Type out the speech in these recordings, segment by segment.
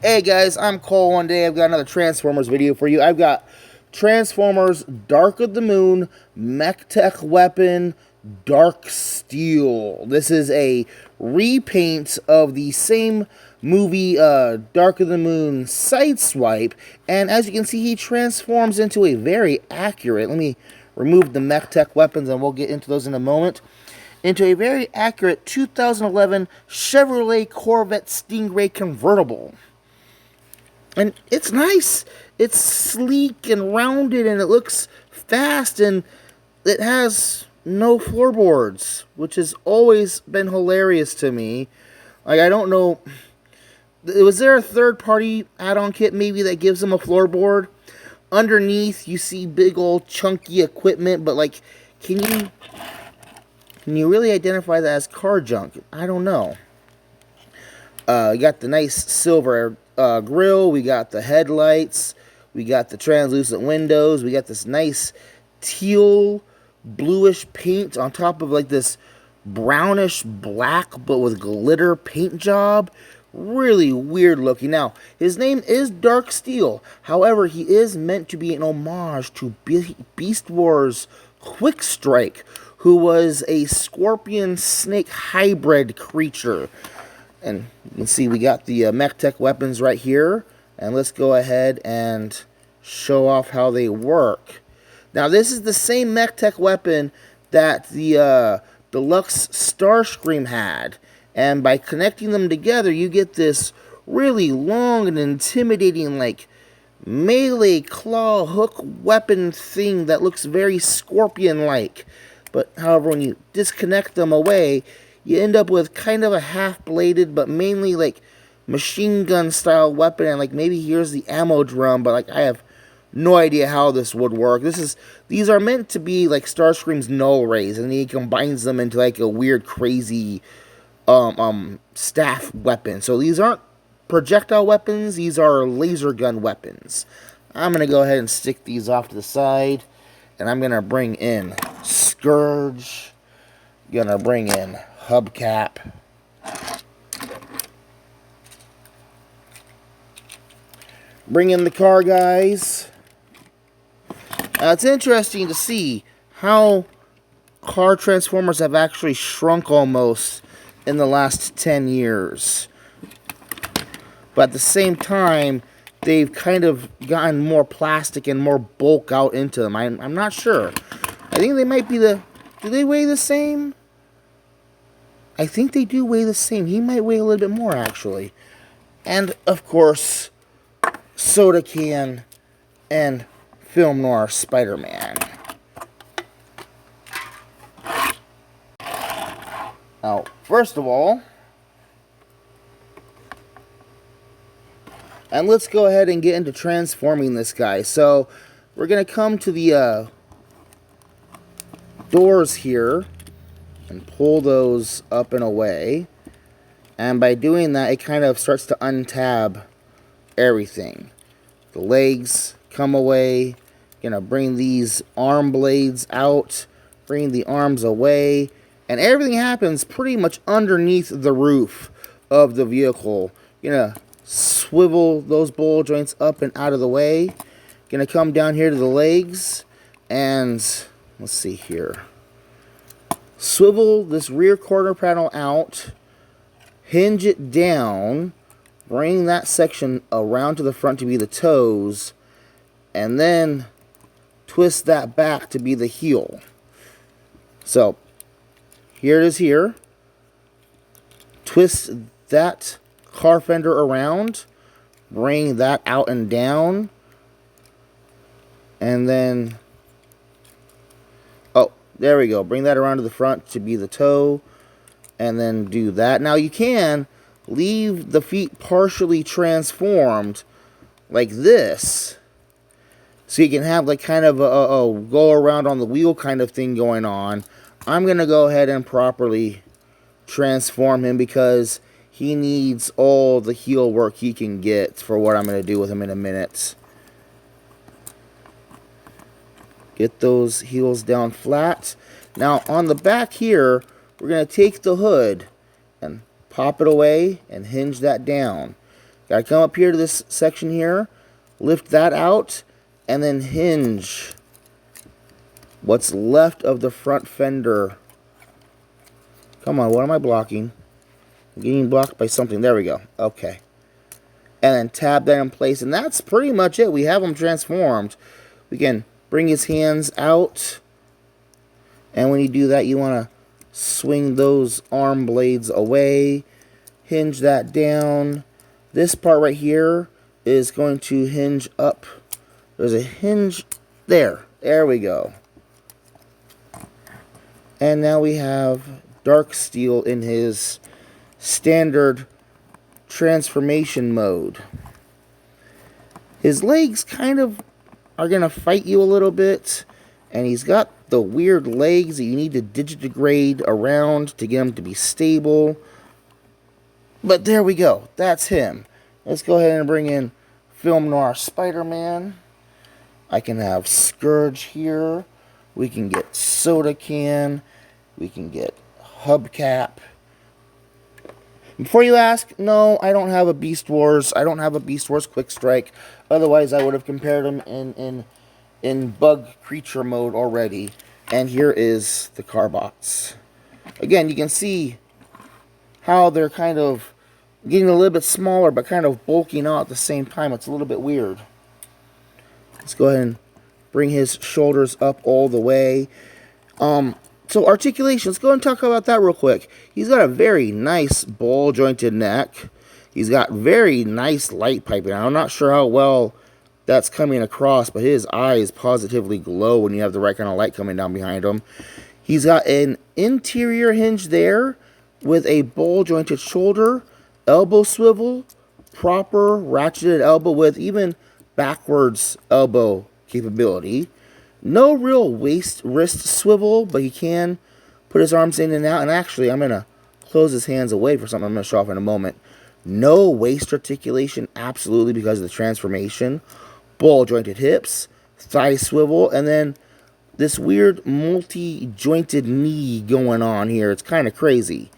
Hey guys, I'm Cole. One day I've got another Transformers video for you. I've got Transformers Dark of the Moon Mech Tech Weapon DarkSteel. This is a repaint of the same movie Dark of the Moon Sideswipe, and as you can see, he transforms into a very accurate, let me remove the Mech Tech weapons and we'll get into those in a moment, into a very accurate 2011 Chevrolet Corvette Stingray convertible. And it's nice. It's sleek and rounded, and it looks fast, and it has no floorboards, which has always been hilarious to me. Like, I don't know, was there a third-party add-on kit maybe that gives them a floorboard? Underneath, you see big old chunky equipment, but like, can you really identify that as car junk? I don't know. You got the nice silver grill, we got the headlights, we got the translucent windows, we got this nice teal bluish paint on top of like this brownish black but with glitter paint job. Really weird looking. Now, his name is DarkSteel. However, he is meant to be an homage to Beast Wars Quick Strike, who was a scorpion snake hybrid creature. And you can see we got the Mech Tech weapons right here. And let's go ahead and show off how they work. Now, this is the same Mech Tech weapon that the Deluxe Starscream had. And by connecting them together, you get this really long and intimidating, like, melee claw hook weapon thing that looks very scorpion-like. But, however, when you disconnect them away, you end up with kind of a half-bladed, but mainly, like, machine gun style weapon, and like maybe here's the ammo drum, but like I have no idea how this would work. These are meant to be like Starscream's null rays, and he combines them into like a weird crazy staff weapon. So these aren't projectile weapons, these are laser gun weapons. I'm gonna go ahead and stick these off to the side, and I'm gonna bring in Scourge, gonna bring in Hubcap, bring in the car guys. Now, it's interesting to see how car Transformers have actually shrunk almost in the last 10 years. But at the same time, they've kind of gotten more plastic and more bulk out into them. I'm not sure. I think they might be do they weigh the same? I think they do weigh the same. He might weigh a little bit more, actually. And, of course, Soda Can and Film Noir Spider-Man. Now, first of all, and let's go ahead and get into transforming this guy. So, we're going to come to the doors here and pull those up and away. And by doing that, it kind of starts to untab everything. The legs come away. Gonna bring these arm blades out, bring the arms away, and everything happens pretty much underneath the roof of the vehicle. Gonna swivel those ball joints up and out of the way. Gonna come down here to the legs, and let's see here. Swivel this rear quarter panel out, hinge it down, bring that section around to the front to be the toes, and then twist that back to be the heel. So, here it is here. Twist that car fender around, bring that out and down, and then, oh, there we go. Bring that around to the front to be the toe, and then do that. Now, you can leave the feet partially transformed like this, so you can have like kind of a go around on the wheel kind of thing going on. I'm going to go ahead and properly transform him because he needs all the heel work he can get for what I'm going to do with him in a minute. Get those heels down flat. Now on the back here, we're going to take the hood and pop it away and hinge that down. Gotta come up here to this section here, lift that out, and then hinge what's left of the front fender. Come on, what am I blocking? I'm getting blocked by something. There we go. Okay. And then tab that in place, and that's pretty much it. We have him transformed. We can bring his hands out, and when you do that, you want to swing those arm blades away, hinge that down. This part right here is going to hinge up. There's a hinge there. There we go. And now we have DarkSteel in his standard transformation mode. His legs kind of are going to fight you a little bit, and he's got the weird legs that you need to digitigrade around to get him to be stable. But there we go. That's him. Let's go ahead and bring in Film Noir Spider-Man. I can have Scourge here. We can get Soda Can. We can get Hubcap. Before you ask, no, I don't have a Beast Wars. I don't have a Beast Wars Quick Strike. Otherwise, I would have compared them in bug creature mode already. And here is the Carbots. Again, you can see how they're kind of getting a little bit smaller, but kind of bulking out at the same time. It's a little bit weird. Let's go ahead and bring his shoulders up all the way. So articulation, let's go and talk about that real quick. He's got a very nice ball-jointed neck. He's got very nice light piping. I'm not sure how well that's coming across, but his eyes positively glow when you have the right kind of light coming down behind him. He's got an interior hinge there with a ball-jointed shoulder, elbow swivel, proper ratcheted elbow width, even backwards elbow capability. No real wrist swivel, but he can put his arms in and out. And actually, I'm going to close his hands away for something I'm going to show off in a moment. No waist articulation, absolutely, because of the transformation. Ball-jointed hips, thigh swivel, and then this weird multi-jointed knee going on here. It's kind of crazy.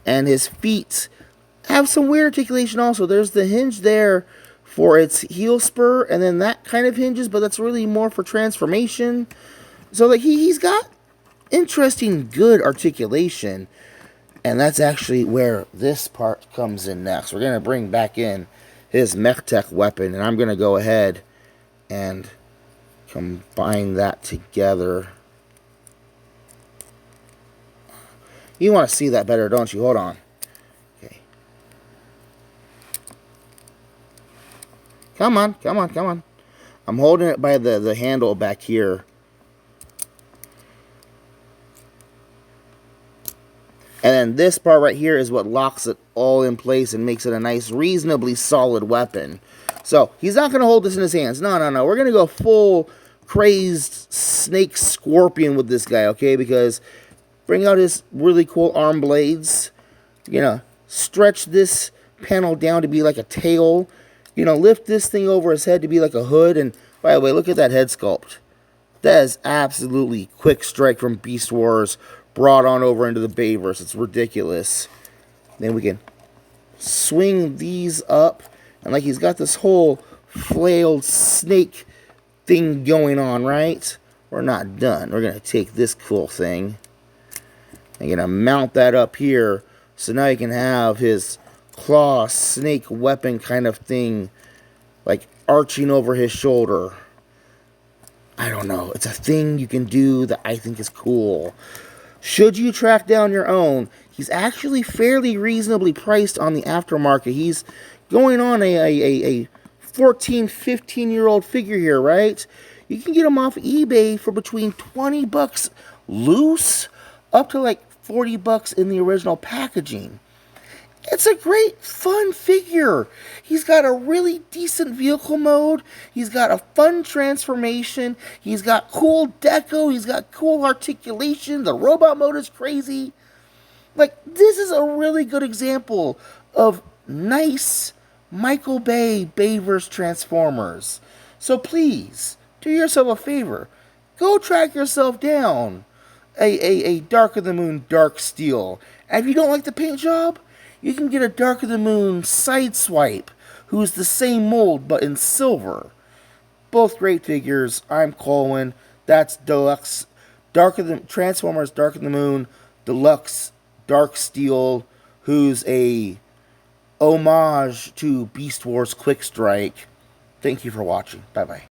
And his feet have some weird articulation also. There's the hinge there for its heel spur, and then that kind of hinges, but that's really more for transformation. So like he's got interesting, good articulation, and that's actually where this part comes in next. We're going to bring back in his MechTech weapon, and I'm going to go ahead and combine that together. You want to see that better, don't you? Hold on. Okay. Come on, come on, come on. I'm holding it by the handle back here. And then this part right here is what locks it all in place and makes it a nice, reasonably solid weapon. So, he's not going to hold this in his hands. No, no, no. We're going to go full crazed snake scorpion with this guy, okay? Because bring out his really cool arm blades. You're going to stretch this panel down to be like a tail. You know, lift this thing over his head to be like a hood. And by the way, look at that head sculpt. That is absolutely Quick Strike from Beast Wars brought on over into the Bayverse. It's ridiculous. Then we can swing these up. And like he's got this whole flailed snake thing going on, right? We're not done. We're going to take this cool thing. I'm going to mount that up here. So now you can have his claw snake weapon kind of thing, like arching over his shoulder. I don't know. It's a thing you can do that I think is cool. Should you track down your own, he's actually fairly reasonably priced on the aftermarket. He's going on a 14, 15-year-old figure here, right? You can get him off eBay for between 20 bucks loose up to like 40 bucks in the original packaging. It's a great, fun figure. He's got a really decent vehicle mode. He's got a fun transformation. He's got cool deco. He's got cool articulation. The robot mode is crazy. Like, this is a really good example of nice Michael Bay Bayverse Transformers. So please, do yourself a favor. Go track yourself down a Dark of the Moon DarkSteel. And if you don't like the paint job, you can get a Dark of the Moon Sideswipe, who's the same mold but in silver. Both great figures. I'm Colwen. That's Deluxe Transformers Dark of the Moon Deluxe DarkSteel, who's a homage to Beast Wars Quick Strike. Thank you for watching. Bye bye.